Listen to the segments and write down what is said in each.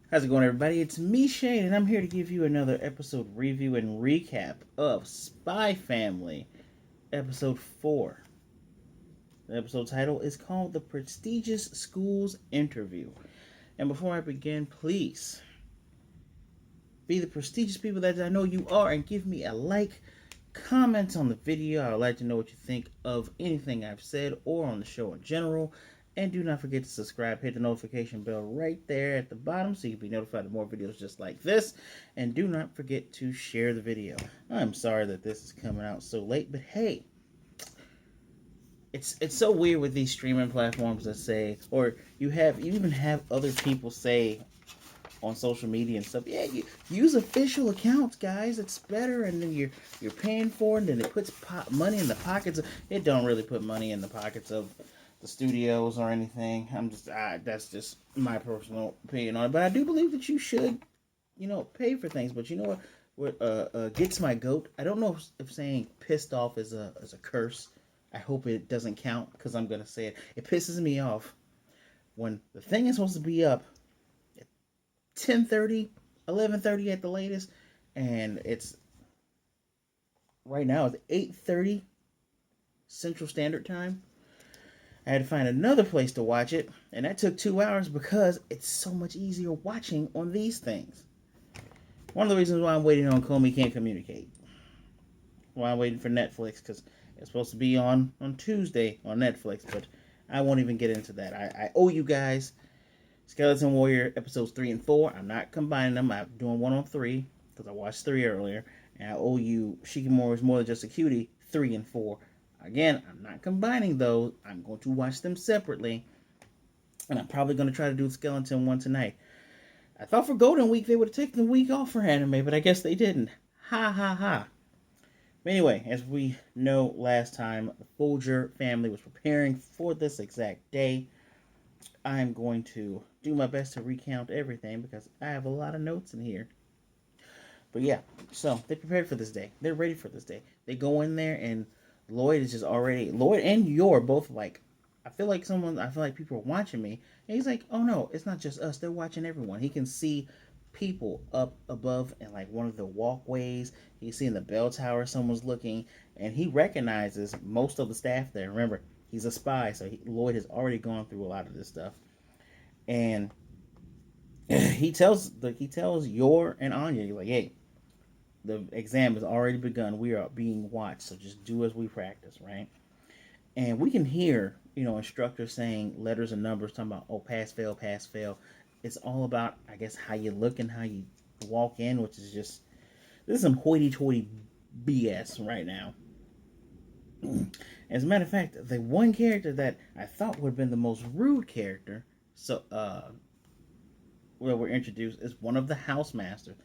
How's it going, everybody? It's me, Shane, and I'm here to give you another episode review and recap of Spy Family, episode 4. The episode title is called The Prestigious Schools Interview. And before I begin, please be the prestigious people that I know you are and give me a like, comment on the video. I would like to know what you think of anything I've said or on the show in general. And do not forget to subscribe. Hit the notification bell right there at the bottom so you can be notified of more videos just like this. And do not forget to share the video. I'm sorry that this is coming out so late, but hey, it's so weird with these streaming platforms that say, or you even have other people say on social media and stuff, yeah, you use official accounts, guys. It's better, and then you're paying for it, and it puts money in the pockets. It don't really put money in the pockets of the studios or anything. That's just my personal opinion on it. But I do believe that you should, pay for things. But you know what gets my goat? I don't know if saying pissed off is a curse. I hope it doesn't count because I'm gonna say it. It pisses me off when the thing is supposed to be up 10:30, 11:30 at the latest, and it's right now it's 8:30 Central Standard Time. I had to find another place to watch it, and that took 2 hours because it's so much easier watching on these things. One of the reasons why I'm waiting on Comey Can't Communicate. Why I'm waiting for Netflix, because it's supposed to be on Tuesday on Netflix, but I won't even get into that. I owe you guys Skeleton Warrior episodes 3 and 4. I'm not combining them. I'm doing one on 3 because I watched 3 earlier. And I owe you Shikimori is More Than Just a Cutie 3 and 4. Again, I'm not combining those. I'm going to watch them separately. And I'm probably going to try to do the Skeleton one tonight. I thought for Golden Week they would have taken the week off for anime, but I guess they didn't. Ha ha ha. But anyway, as we know last time, the Folger family was preparing for this exact day. I'm going to do my best to recount everything because I have a lot of notes in here. But yeah, so they prepared for this day. They're ready for this day. They go in there and Loid is just already Loid and Yor both like I feel like people are watching me. And he's like, oh no, it's not just us. They're watching everyone. He can see people up above and like one of the walkways. He's seeing the bell tower someone's looking, and he recognizes most of the staff there. Remember, he's a spy, so Loid has already gone through a lot of this stuff. And he tells Yor and Anya, he's like, hey, the exam has already begun. We are being watched, so just do as we practice, right? And we can hear, instructors saying letters and numbers, talking about, oh, pass, fail, pass, fail. It's all about, I guess, how you look and how you walk in, which is just, this is some hoity-toity BS right now. As a matter of fact, the one character that I thought would have been the most rude character, where we're introduced, is one of the house masters.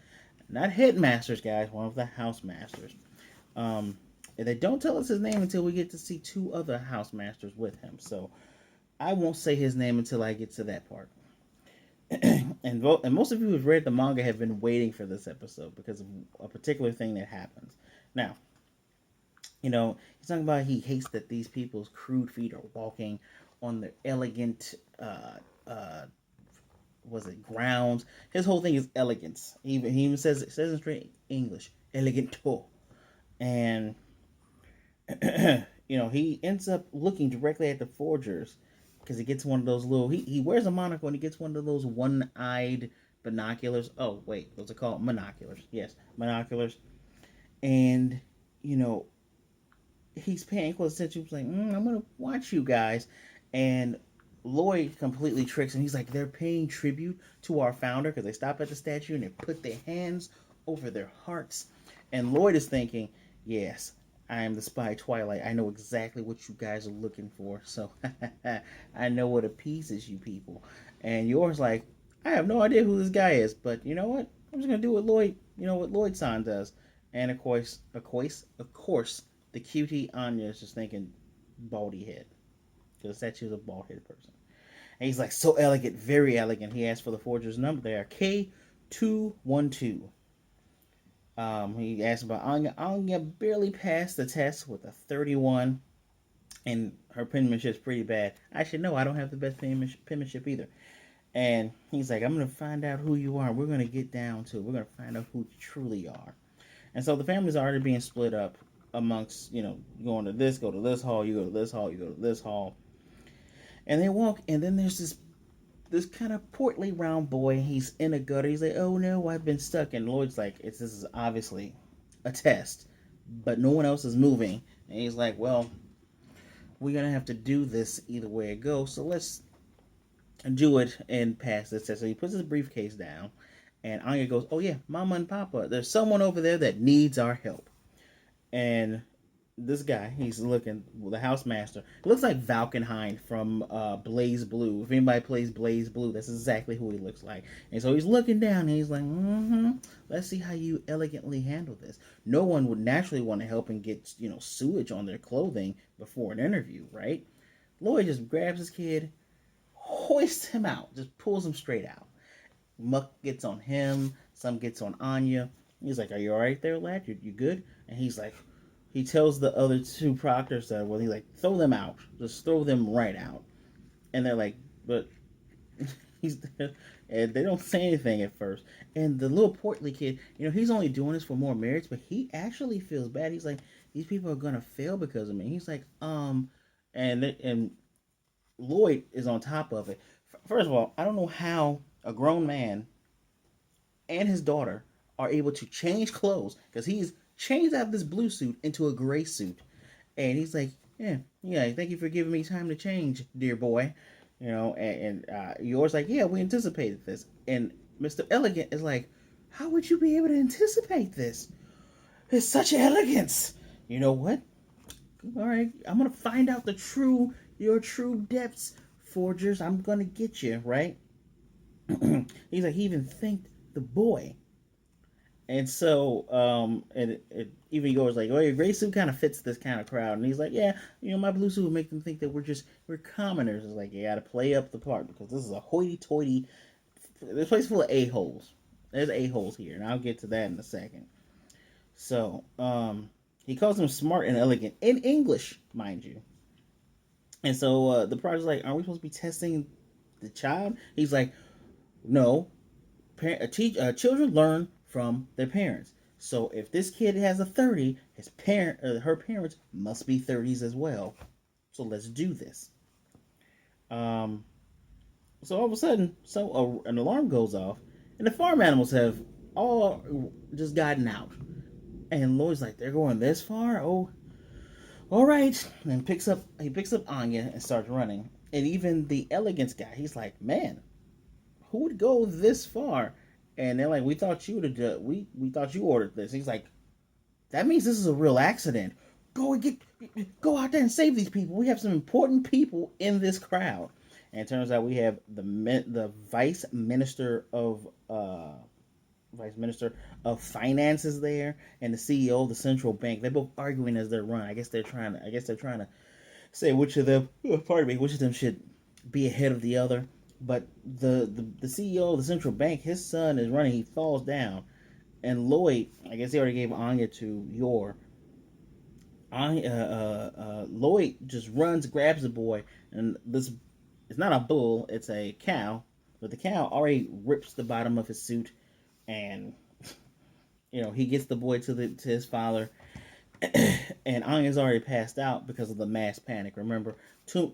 Not headmasters, guys, one of the house masters. And they don't tell us his name until we get to see 2 other house masters with him. So I won't say his name until I get to that part. and most of you who've read the manga have been waiting for this episode because of a particular thing that happens. Now, he's talking about he hates that these people's crude feet are walking on the elegant, grounds. His whole thing is elegance. He even says in straight English, eleganto. And, he ends up looking directly at the forgers because he gets one of those little, he wears a monocle and he gets one of those one-eyed binoculars. Oh, wait, those are called monoculars. Yes, monoculars. And, he's paying close attention. He's like, I'm going to watch you guys. And Loid completely tricks him. He's like, they're paying tribute to our founder because they stop at the statue and they put their hands over their hearts. And Loid is thinking, yes, I am the spy Twilight. I know exactly what you guys are looking for. So I know what appeases you people. And yours like, I have no idea who this guy is, but you know what? I'm just gonna do what Loid-san does. And of course, the cutie Anya is just thinking baldy head because that she's a bald headed person. And he's like, so elegant, very elegant. He asked for the forger's number. They are K212. He asked about Anya. Anya barely passed the test with a 31, and her penmanship is pretty bad. Actually, no, I don't have the best penmanship either. And he's like, I'm going to find out who you are. We're going to get down to it. We're going to find out who you truly are. And so the family's already being split up amongst, going to this, go to this hall, you go to this hall, you go to this hall. And they walk, and then there's this kind of portly round boy. He's in a gutter. He's like, oh no, I've been stuck. And Loid's like, this is obviously a test, but no one else is moving. And he's like, well, we're going to have to do this either way it goes. So let's do it and pass this test. So he puts his briefcase down, and Anya goes, oh yeah, Mama and Papa, there's someone over there that needs our help. And this guy, he's looking, the housemaster, it looks like Valkenhind from Blaze Blue. If anybody plays Blaze Blue, that's exactly who he looks like. And so he's looking down, and he's like, let's see how you elegantly handle this. No one would naturally want to help and get, sewage on their clothing before an interview, right? Loid just grabs his kid, hoists him out, just pulls him straight out. Muck gets on him, some gets on Anya. He's like, are you alright there, lad? You good? And he's like, he tells the other two proctors that, well, he's like, throw them out. Just throw them right out. And they're like, but he's, and they don't say anything at first. And the little portly kid, he's only doing this for more marriage, but he actually feels bad. He's like, these people are gonna fail because of me. He's like, and Loid is on top of it. First of all, I don't know how a grown man and his daughter are able to change clothes, because he's changed out of this blue suit into a gray suit. And he's like, yeah, thank you for giving me time to change, dear boy. And yours like, yeah, we anticipated this. And Mr. Elegant is like, how would you be able to anticipate this? It's such elegance. You know what? All right, I'm going to find out your true depths, forgers. I'm going to get you, right? He's like, he even thanked the boy. And so, and it even goes like, well, your gray suit kind of fits this kind of crowd. And he's like, yeah, my blue suit would make them think that we're commoners. It's like, you got to play up the part, because this is a hoity-toity, this place full of a-holes. There's a-holes here, and I'll get to that in a second. So, he calls them smart and elegant, in English, mind you. And so, the project's like, aren't we supposed to be testing the child? He's like, no, children learn from their parents. So if this kid has a 30, her parents must be 30s as well. So let's do this. So all of a sudden, an alarm goes off, and the farm animals have all just gotten out. And Loid's like, they're going this far? Oh, all right. And he picks up Anya and starts running. And even the elegance guy, he's like, man, who would go this far? And they're like, we thought you thought you ordered this. He's like, that means this is a real accident. Go out there and save these people. We have some important people in this crowd. And it turns out we have the vice minister of finances there, and the CEO of the central bank. They're both arguing as they run. I guess they're trying to say which of them should be ahead of the other. But the CEO of the central bank, his son is running. He falls down, and Loid, I guess he already gave Anya to Yor. Loid just runs, grabs the boy, and this it's not a bull, it's a cow. But the cow already rips the bottom of his suit, and he gets the boy to his father. And Anya's already passed out because of the mass panic. Remember,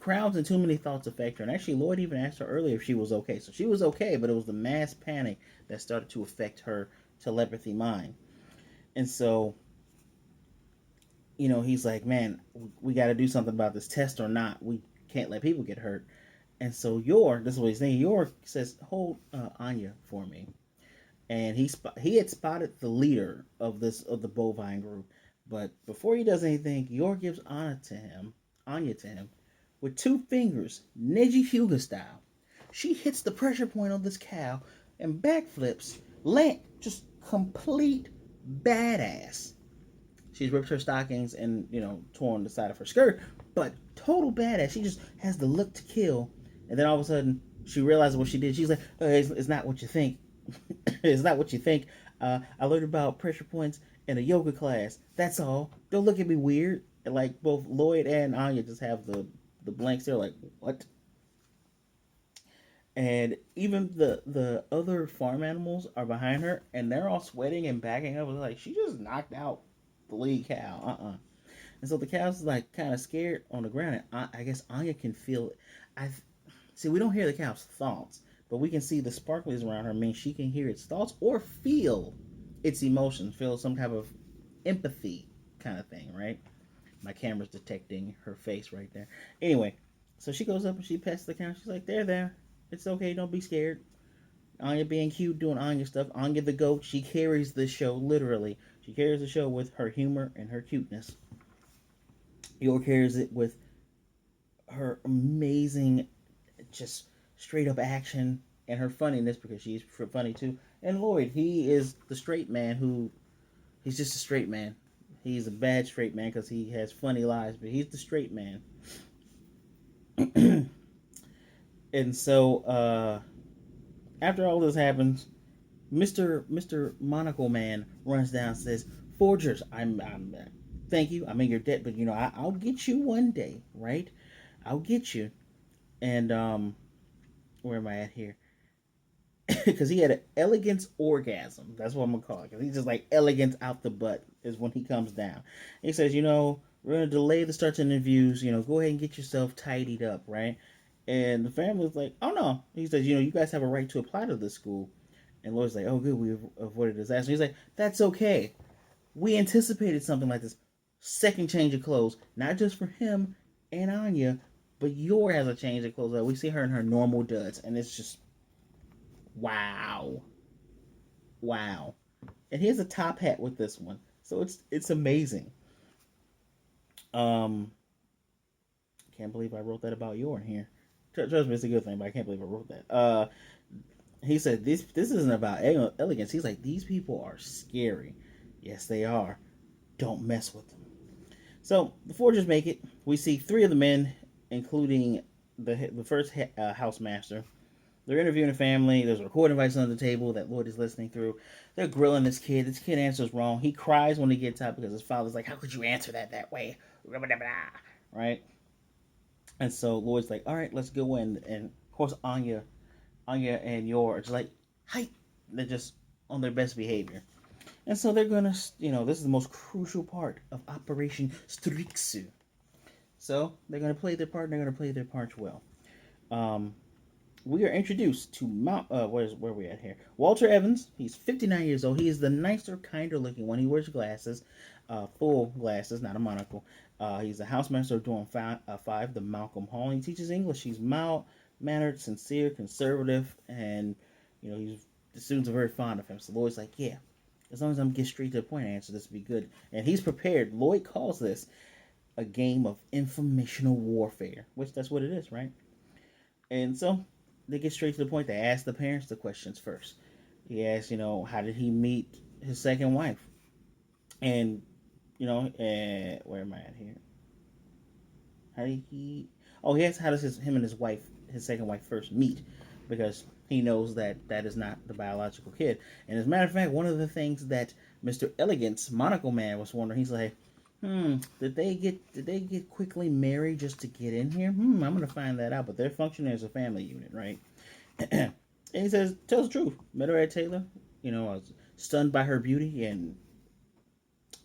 crowds and too many thoughts affect her. And actually, Loid even asked her earlier if she was okay. So she was okay, but it was the mass panic that started to affect her telepathy mind. And so, he's like, man, we got to do something about this test or not. We can't let people get hurt. And so this is what he's saying. Yor says, hold Anya for me. And he had spotted the leader of the bovine group. But before he does anything, Yor gives Anya to him, with 2 fingers, Neji Hyuga style. She hits the pressure point on this cow and backflips, just complete badass. She's ripped her stockings and, torn the side of her skirt, but total badass. She just has the look to kill. And then all of a sudden, she realizes what she did. She's like, it's not what you think. It's not what you think. I learned about pressure points in a yoga class. That's all. Don't look at me weird. And like both Loid and Anya just have the blanks. They're like, what? And even the other farm animals are behind her, and they're all sweating and backing up. Like she just knocked out the lead cow. And so the cow's like kind of scared on the ground. And I guess Anya can feel it. I see. We don't hear the cow's thoughts, but we can see the sparklies around her. I mean, she can hear its thoughts or feel its emotions, feel some type of empathy kind of thing, right? My camera's detecting her face right there. Anyway, so she goes up and she pets the cow. She's like, there. It's okay. Don't be scared. Anya being cute, doing Anya stuff. Anya the goat, she carries the show literally. She carries the show with her humor and her cuteness. Yor carries it with her amazing, just straight up action and her funniness because she's funny too. And Loid, he is the straight man who he's just a straight man. He's a bad straight man because he has funny lies, but he's the straight man. And so after all this happens, Mister Monocle Man runs down and says, "Forgers, I'm thank you. I'm in your debt, but I'll get you one day, right? I'll get you." And where am I at here? Because he had an elegance orgasm. That's what I'm gonna call it. Because he's just like elegance out the butt is when he comes down. He says, we're gonna delay the start to interviews. Go ahead and get yourself tidied up, right? And the family's like, oh no. He says, you guys have a right to apply to this school. And Lloyd's like, oh good, we avoided disaster. He's like, that's okay. We anticipated something like this. Second change of clothes, not just for him and Anya, but Yor has a change of clothes. We see her in her normal duds, and it's just wow, wow. And he has a top hat with this one, so it's amazing. Um, can't believe I wrote that about Yor in here. Trust me, it's a good thing, but I can't believe I wrote that. He said this isn't about elegance. He's like, these people are scary. Yes, they are. Don't mess with them. So the forgers make it. We see three of the men, including the first housemaster. They're interviewing a family. There's a recording device on the table that Loid is listening through. They're grilling this kid. This kid answers wrong. He cries when he gets up because his father's like, "How could you answer that way?" Right? And so Lloyd's like, "All right, let's go in." And of course, Anya and Yor are just like, "Hi." They're just on their best behavior. And so they're gonna, this is the most crucial part of Operation Strixu. So they're gonna play their part. And they're gonna play their parts well. Um, we are introduced to where are we at here? Walter Evans. He's 59 years old. He is the nicer, kinder looking one. He wears glasses, full glasses, not a monocle. He's the housemaster of Dorm 5, the Malcolm Hall. He teaches English. He's mild mannered, sincere, conservative, and the students are very fond of him. So Lloyd's like, yeah, as long as I'm get straight to the point, answer this will be good. And he's prepared. Loid calls this a game of informational warfare, which that's what it is, right? And so they get straight to the point. They ask the parents the questions first. He asks, how did he meet his second wife? And, where am I at here? How did he? Oh, he asks how does him and his second wife, first meet, because he knows that is not the biological kid. And as a matter of fact, one of the things that Mr. Elegance Monocle Man was wondering, he's like, did they get quickly married just to get in here? I'm gonna find that out. But they're functioning as a family unit, right? And he says, tells the truth. Met her at Taylor. I was stunned by her beauty, and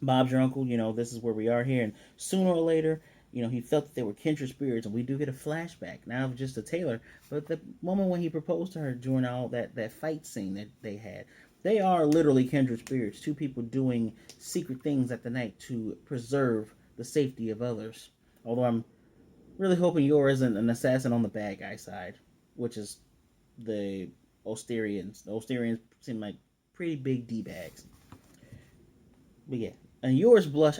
Bob's your uncle. This is where we are here. And sooner or later, he felt that they were kindred spirits, and we do get a flashback now of just a Taylor, but the moment when he proposed to her during all that fight scene that they had. They are literally kindred spirits, two people doing secret things at the night to preserve the safety of others. Although I'm really hoping Yor isn't an assassin on the bad guy side, which is the Osterians. The Osterians seem like pretty big D-bags. But yeah. And Yor's blush,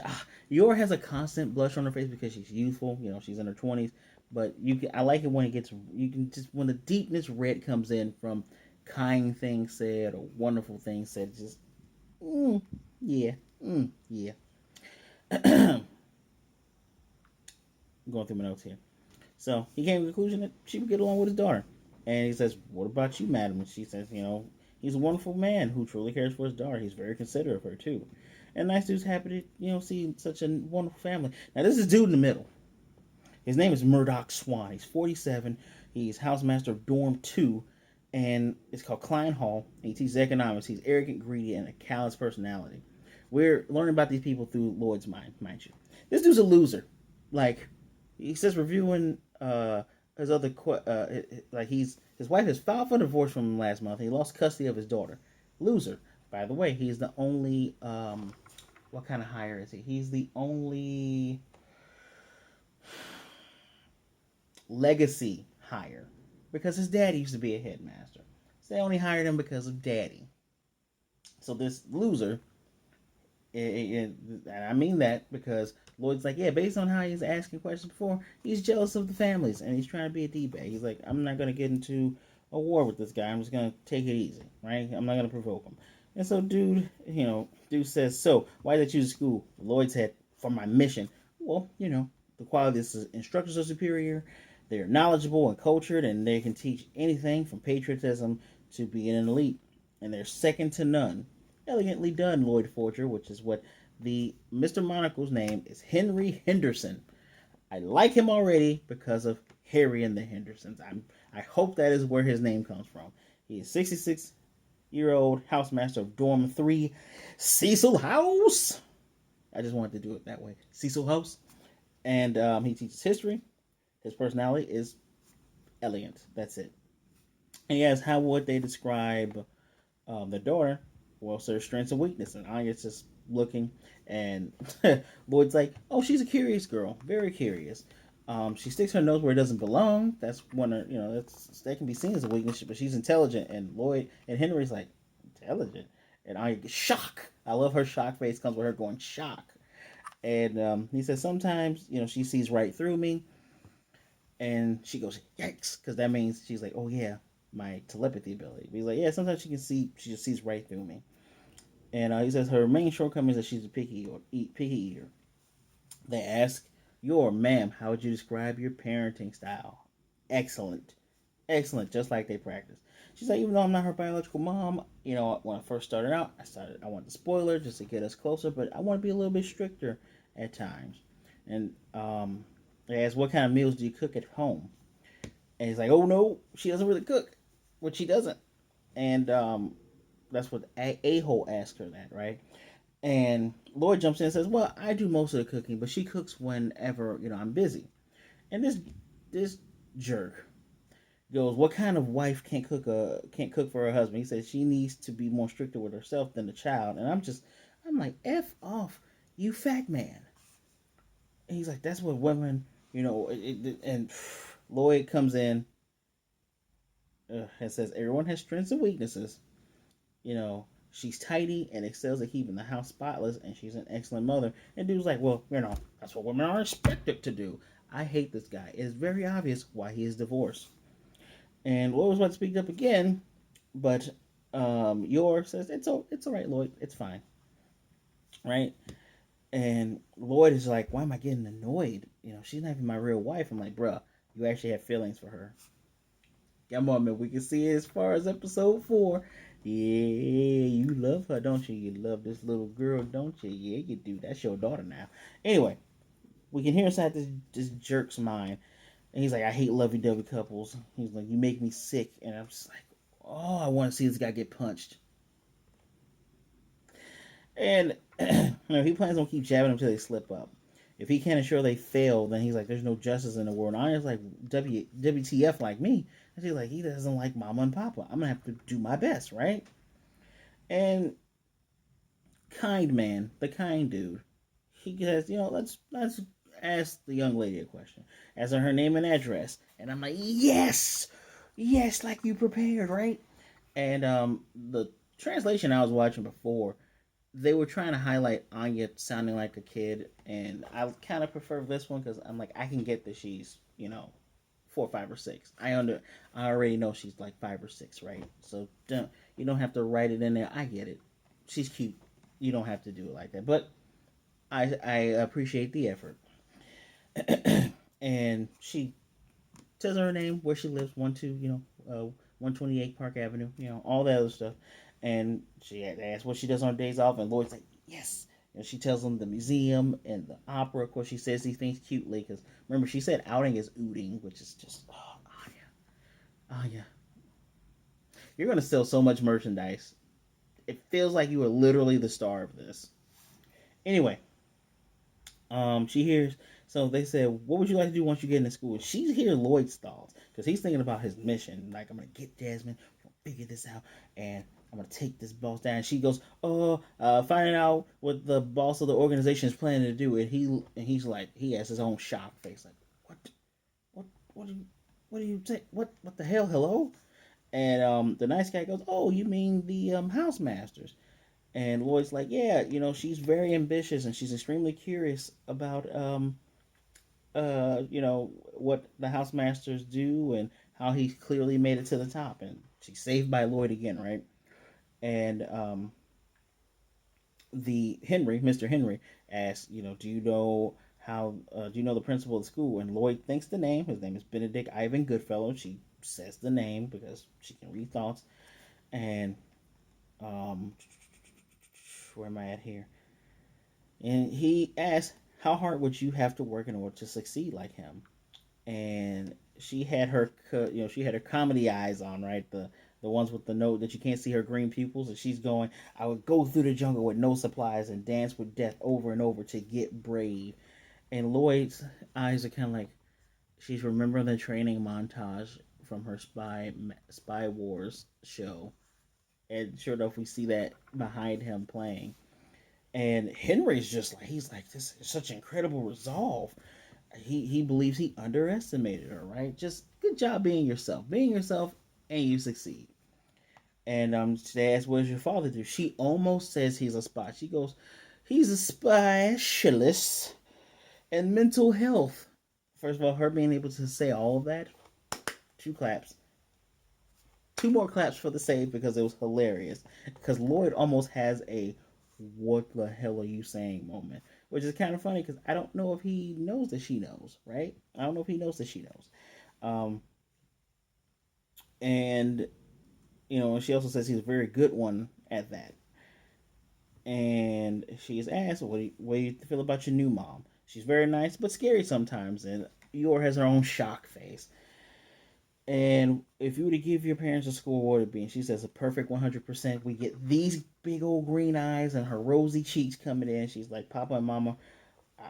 Yor has a constant blush on her face because she's youthful. She's in her 20s. But I like it when it gets, you can just, when the deepness red comes in from kind things said or wonderful things said, just, yeah, yeah. Going through my notes here. So he came to the conclusion that she would get along with his daughter. And he says, what about you, madam? And she says, he's a wonderful man who truly cares for his daughter. He's very considerate of her, too. And nice dude's happy to, see such a wonderful family. Now, this is dude in the middle. His name is Murdoch Swan. He's 47. He's housemaster of Dorm 2, and it's called Klein Hall. And he teaches economics. He's arrogant, greedy, and a callous personality. We're learning about these people through Loid's mind you. This dude's a loser. Like, he says reviewing his other like his wife has filed for divorce from him last month. He lost custody of his daughter. Loser. By the way, he's the only what kind of hire is he? He's the only legacy hire because his daddy used to be a headmaster. So they only hired him because of daddy. So this loser, and I mean that because Loid's like, yeah, based on how he's asking questions before, he's jealous of the families and he's trying to be a D-bag. He's like, I'm not going to get into a war with this guy. I'm just going to take it easy, right? I'm not going to provoke him. And so dude says, so why did you choose school? Loid said, for my mission. Well, the qualities of instructors are superior. They're knowledgeable and cultured, and they can teach anything from patriotism to being an elite. And they're second to none. Elegantly done, Loid Forger, which is what the Mr. Monocle's name is Henry Henderson. I like him already because of Harry and the Hendersons. I hope that is where his name comes from. He is 66-year-old housemaster of Dorm 3, Cecil House. I just wanted to do it that way. Cecil House. And he teaches history. His personality is elegant. That's it. And he asks, how would they describe the daughter? Well, so strengths and weaknesses. And Anya's just looking, and Loid's like, oh, she's a curious girl. Very curious. She sticks her nose where it doesn't belong. That's that can be seen as a weakness, but she's intelligent. And Loid and Henry's like, intelligent? And Anya gets shock. I love her shock face comes with her going shock. And he says sometimes, she sees right through me. And she goes, yikes, because that means she's like, oh yeah, my telepathy ability. But he's like, yeah, sometimes she just sees right through me. And he says her main shortcoming is that she's a picky eater. They ask, ma'am, how would you describe your parenting style? Excellent. Excellent, just like they practice. She's like, even though I'm not her biological mom, when I first started out, I wanted to spoil her just to get us closer, but I want to be a little bit stricter at times. And they ask, what kind of meals do you cook at home? And he's like, oh no, she doesn't really cook, which she doesn't. And that's what A-hole asked her that, right? And Loid jumps in and says, well, I do most of the cooking, but she cooks whenever, I'm busy. And this jerk goes, what kind of wife can't cook for her husband? He says she needs to be more stricter with herself than the child. And I'm like, F off, you fat man. And he's like, that's what women, and Loid comes in and says, everyone has strengths and weaknesses. She's tidy and excels at keeping the house spotless, and she's an excellent mother. And dude's like, well, that's what women are expected to do. I hate this guy. It is very obvious why he is divorced. And Loid was about to speak up again, but Yor says, it's all right, Loid. It's fine. Right? And Loid is like, why am I getting annoyed? She's not even my real wife. I'm like, bruh, you actually have feelings for her. Come on, man. We can see it as far as episode 4. Yeah, you love her, don't you? You love this little girl, don't you? Yeah, you do. That's your daughter now. Anyway, we can hear inside this jerk's mind. And he's like, I hate lovey-dovey couples. He's like, you make me sick. And I'm just like, oh, I want to see this guy get punched. And he plans on keep jabbing them until they slip up. If he can't ensure they fail, then he's like, there's no justice in the world. And Anya's like, WTF like me. And she's like, he doesn't like mama and papa. I'm going to have to do my best, right? And kind man, the kind dude, he says, let's ask the young lady a question. Ask her name and address. And I'm like, yes, like you prepared, right? And the translation I was watching before, they were trying to highlight Anya sounding like a kid, and I kind of prefer this one because I'm like, I can get that she's 4, 5, or 6. I already know she's like 5 or 6, right? So you don't have to write it in there. I get it. She's cute. You don't have to do it like that, but I appreciate the effort. And she tells her name, where she lives, 128 Park Avenue, all that other stuff. And she asks what she does on her days off, and Loid's like, yes. And she tells him the museum and the opera. Of course, she says these things cutely, because remember, she said outing is ooting, which is just, oh, Anya. Anya, you're gonna sell so much merchandise. It feels like you are literally the star of this. Anyway, she hears. So they said, "What would you like to do once you get into school?" She hears Loid's thoughts because he's thinking about his mission. Like, I'm gonna get Jasmine, we're gonna figure this out, and I'm gonna take this boss down. And she goes, "Oh, finding out what the boss of the organization is planning to do." And he's like, he has his own shock face, like, "What? What? What do you say? What the hell? Hello?" And the nice guy goes, "Oh, you mean the house masters?" And Loid's like, "Yeah, she's very ambitious and she's extremely curious about what the house masters do and how he clearly made it to the top." And she's saved by Loid again, right? And the Mr. Henry asks, "Do you know do you know the principal of the school?" And Loid thinks the name. His name is Benedict Ivan Goodfellow. She says the name because she can read thoughts. And um, where am I at here? And he asks, "How hard would you have to work in order to succeed like him?" And she had her comedy eyes on, right? The ones with the note that you can't see her green pupils, and she's going, "I would go through the jungle with no supplies and dance with death over and over to get brave." And Loid's eyes are kind of like she's remembering the training montage from her Spy Wars show, and sure enough, we see that behind him playing. And Henry's just like, he's like, "This is such incredible resolve." He believes he underestimated her, right? Just good job being yourself, and you succeed. And they ask, "What does your father do?" She almost says he's a spy. She goes, "He's a specialist in mental health." First of all, her being able to say all of that, two claps, two more claps for the save because it was hilarious. Because Loid almost has a "what the hell are you saying" moment, which is kind of funny because I don't know if he knows that she knows, right? I don't know if he knows that she knows. Um, and she also says he's a very good one at that. And she's asked, what do you feel about your new mom?" She's very nice but scary sometimes, and Yor has her own shock face. And if you were to give your parents a score, what would it be? And she says a perfect 100%. We get these big old green eyes and her rosy cheeks coming in. She's like, "Papa and Mama,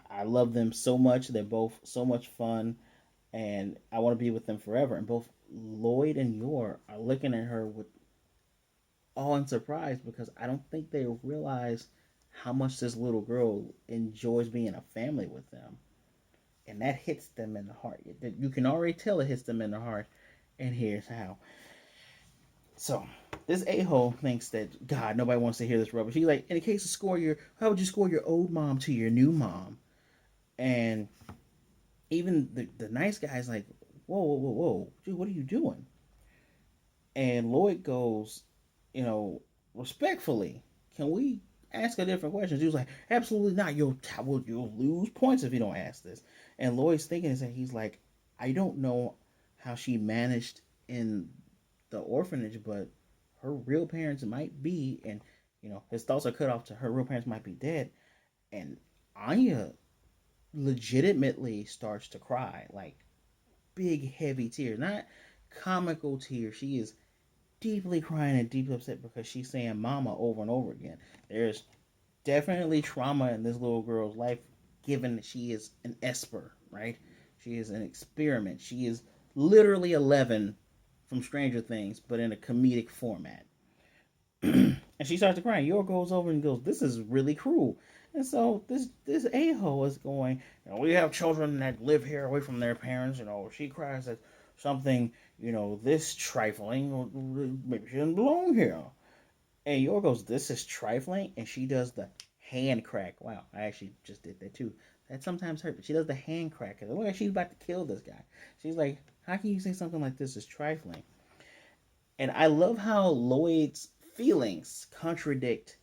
I love them so much. They're both so much fun, and I want to be with them forever." And both Loid and Yor are looking at her with awe and surprise because I don't think they realize how much this little girl enjoys being a family with them. And that hits them in the heart. You can already tell it hits them in the heart. And here's how. So this a-hole thinks that God, nobody wants to hear this rubbish. He's like, "In the case of how would you score your old mom to your new mom?" And even the nice guy's like, "Whoa, whoa, whoa, whoa, dude, what are you doing?" And Loid goes, "Respectfully, can we ask a different question?" He was like, "Absolutely not. You'll lose points if you don't ask this." And Lloyd's thinking is that he's like, "I don't know how she managed in the orphanage, but her real parents might be," and his thoughts are cut off to her real parents might be dead. And Anya legitimately starts to cry, like big heavy tears, not comical tears. She is deeply crying and deeply upset because she's saying "mama" over and over again. There's definitely trauma in this little girl's life, given that she is an Esper, right? She is an experiment. She is literally 11 from Stranger Things, but in a comedic format. And she starts to cry. Yor goes over and goes, "This is really cruel." And so this a-hole is going, "We have children that live here away from their parents. She cries at something, this trifling, maybe she doesn't belong here." And Yor goes, "This is trifling," and she does the hand crack. Wow, I actually just did that too. That sometimes hurt, but she does the hand crack. It looks like she's about to kill this guy. She's like, "How can you say something like this is trifling?" And I love how Lloyd's feelings contradict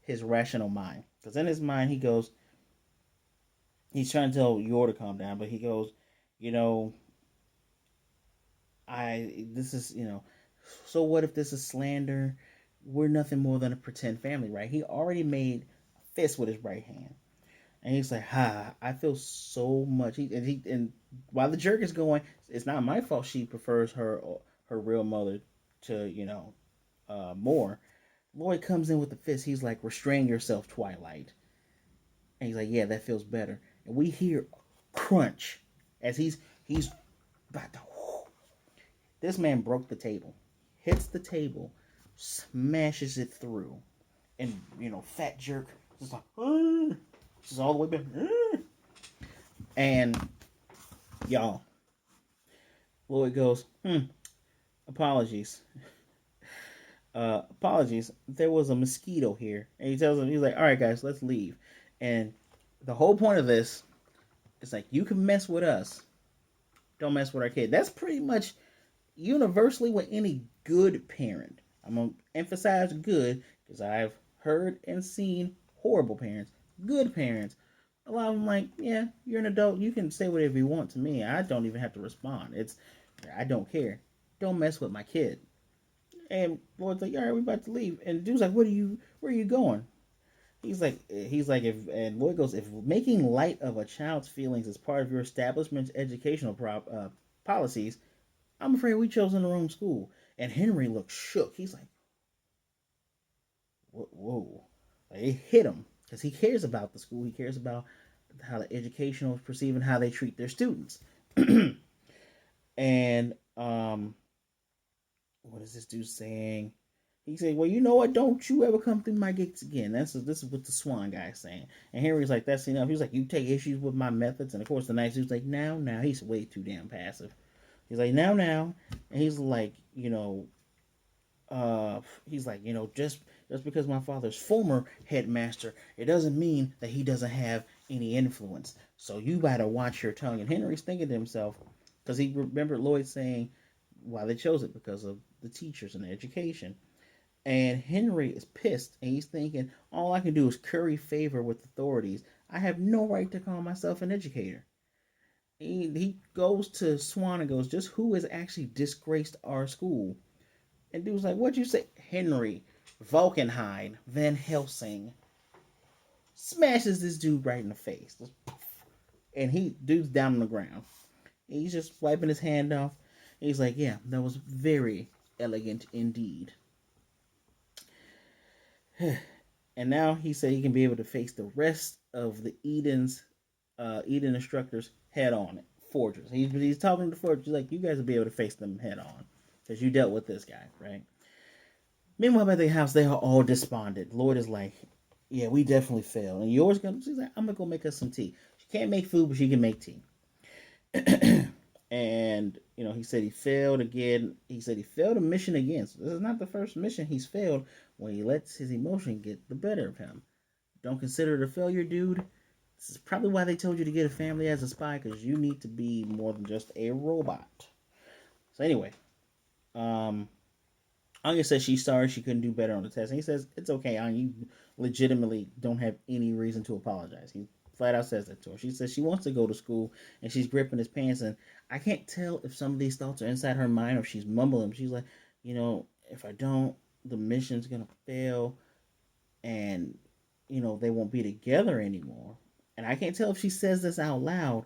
his rational mind. Because in his mind, he's trying to tell Yor to calm down, but he goes, you know, this is, so what if this is slander? We're nothing more than a pretend family, right? He already made a fist with his right hand. And he's like, I feel so much. And while the jerk is going, "It's not my fault she prefers her her real mother to, more. Loid comes in with the fist. He's like, restrain yourself, Twilight. And he's like, yeah, that feels better. And we hear crunch as he's about to. This man broke the table, hits the table, smashes it through, and fat jerk just like, just all the way back, and y'all, Loid goes, apologies. Apologies. There was a mosquito here, and he tells him, he's like, all right, guys, let's leave. And the whole point of this is like, you can mess with us, don't mess with our kid. That's pretty much universally with any good parent. I'm gonna emphasize good because I've heard and seen horrible parents, good parents. A lot of them like, yeah, you're an adult, you can say whatever you want to me. I don't even have to respond. I don't care. Don't mess with my kid. And Lloyd's like, all right, we about to leave. And the dude's like, where are you going? And Lloyd goes, if making light of a child's feelings is part of your establishment's educational policies, I'm afraid we chose in the wrong school. And Henry looks shook. He's like, whoa. Like, it hit him because he cares about the school. He cares about how the educational is perceived and how they treat their students. And what is this dude saying? He said, well, you know what? Don't you ever come through my gates again. This is what the Swan guy is saying. And Henry's like, that's enough. He's like, you take issues with my methods. And of course, the nice dude's like, now. He's way too damn passive. He's like, now. And he's like, just because my father's former headmaster, it doesn't mean that he doesn't have any influence. So you better watch your tongue. And Henry's thinking to himself, because he remembered Loid saying why they chose it because of the teachers and the education. And Henry is pissed and he's thinking, all I can do is curry favor with authorities. I have no right to call myself an educator. He goes to Swan and goes, just who has actually disgraced our school? And dude's like, what'd you say? Henry Vulcanheim Van Helsing smashes this dude right in the face. And dude's down on the ground. He's just wiping his hand off. He's like, yeah, that was very elegant indeed. And now he said he can be able to face the rest of the Eden instructors head on. Forgers. He's talking to forgers. He's like, you guys will be able to face them head on because you dealt with this guy, right? Meanwhile, by the house, they are all despondent. Loid is like, yeah, we definitely failed. And she's like, I'm gonna go make us some tea. She can't make food, but she can make tea. And he said he failed again. He said he failed a mission again. So this is not the first mission he's failed when he lets his emotion get the better of him. Don't consider it a failure, dude. This is probably why they told you to get a family as a spy, because you need to be more than just a robot. So anyway, Anya says she's sorry she couldn't do better on the test. And he says, it's okay, Anya. You legitimately don't have any reason to apologize. He flat out says that to her. She says she wants to go to school, and she's gripping his pants. And I can't tell if some of these thoughts are inside her mind or if she's mumbling. She's like, if I don't, the mission's going to fail. And, they won't be together anymore. And I can't tell if she says this out loud.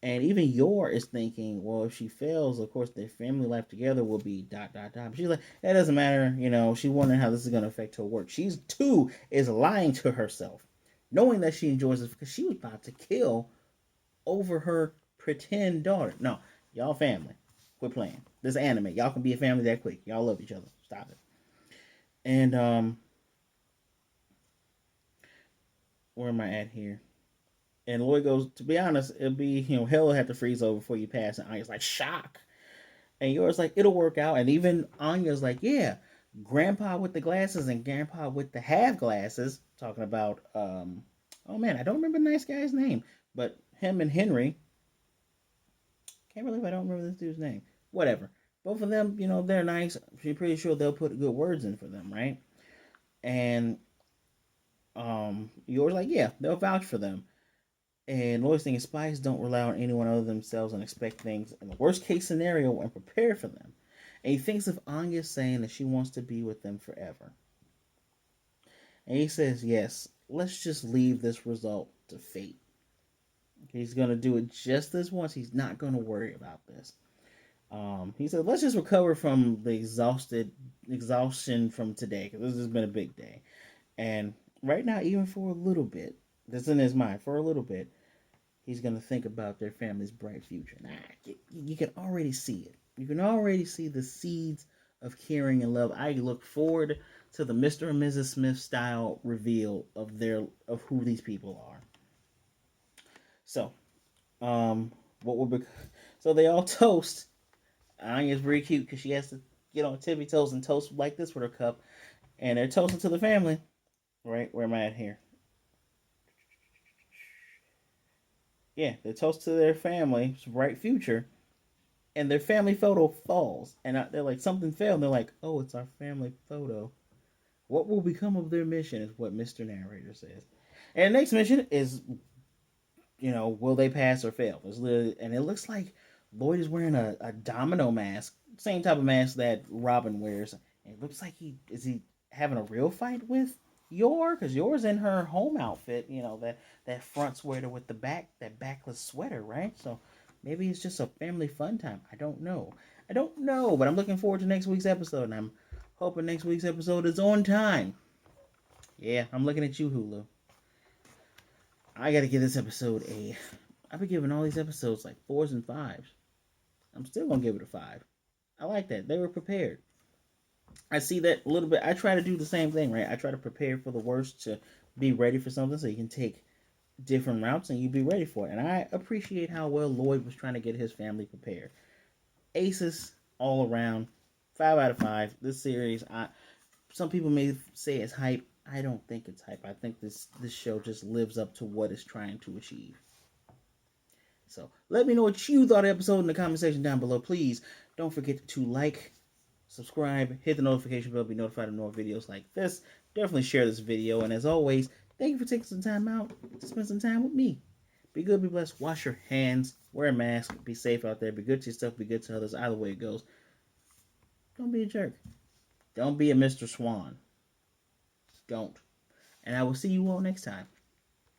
And even Yor is thinking, well, if she fails, of course, their family life together will be ... But she's like, that doesn't matter. She's wondering how this is going to affect her work. She's too is lying to herself, knowing that she enjoys this because she was about to kill over her pretend daughter. No, y'all family. Quit playing. This anime. Y'all can be a family that quick. Y'all love each other. Stop it. And, where am I at here? And Loid goes, to be honest, it'll be, hell will have to freeze over before you pass. And Anya's like, shock. And Yor's like, it'll work out. And even Anya's like, yeah, Grandpa with the glasses and Grandpa with the half glasses, talking about, oh man, I don't remember the nice guy's name, but him and Henry, can't believe I don't remember this dude's name. Whatever. Both of them, they're nice. She's pretty sure they'll put good words in for them, right? And Yor's like, yeah, they'll vouch for them. And Loid's thinking spies don't rely on anyone other than themselves and expect things in the worst case scenario and prepare for them. And he thinks of Anya saying that she wants to be with them forever. And he says, yes, let's just leave this result to fate. He's going to do it just this once. He's not going to worry about this. He said, let's just recover from the exhaustion from today, because this has been a big day. And right now, even for a little bit, that's in his mind, for a little bit, he's going to think about their family's bright future. Nah, you can already see it. You can already see the seeds of caring and love. I look forward to the Mr. and Mrs. Smith style reveal of who these people are. So, what will be? So they all toast. Anya's very cute because she has to get on tippy toes and toast like this with her cup, and they're toasting to the family. Right, where am I at here? Yeah, they toast to their family's bright future, and their family photo falls, and they're like, something fell, and they're like, oh, it's our family photo. What will become of their mission is what Mr. Narrator says. And the next mission is, will they pass or fail? And it looks like Loid is wearing a domino mask, same type of mask that Robin wears. And it looks like he having a real fight with Yor, because Yor's in her home outfit, that front sweater with that backless sweater, right? So maybe it's just a family fun time. I don't know, but I'm looking forward to next week's episode, and I'm hoping next week's episode is on time. Yeah, I'm looking at you, Hulu. I gotta give this episode a. I've been giving all these episodes like fours and fives. I'm still gonna give it a five. I like that. They were prepared. I see that a little bit. I try to do the same thing, right? I try to prepare for the worst to be ready for something so you can take different routes and you be ready for it. And I appreciate how well Loid was trying to get his family prepared. Aces all around. 5 out of 5. This series, some people may say it's hype. I don't think it's hype. I think this show just lives up to what it's trying to achieve. So let me know what you thought of the episode in the comment section down below. Please don't forget to like, subscribe, hit the notification bell, be notified of more videos like this. Definitely share this video. And as always, thank you for taking some time out to spend some time with me. Be good, be blessed, wash your hands, wear a mask, be safe out there, be good to yourself, be good to others. Either way it goes. Don't be a jerk. Don't be a Mr. Swan. Don't. And I will see you all next time.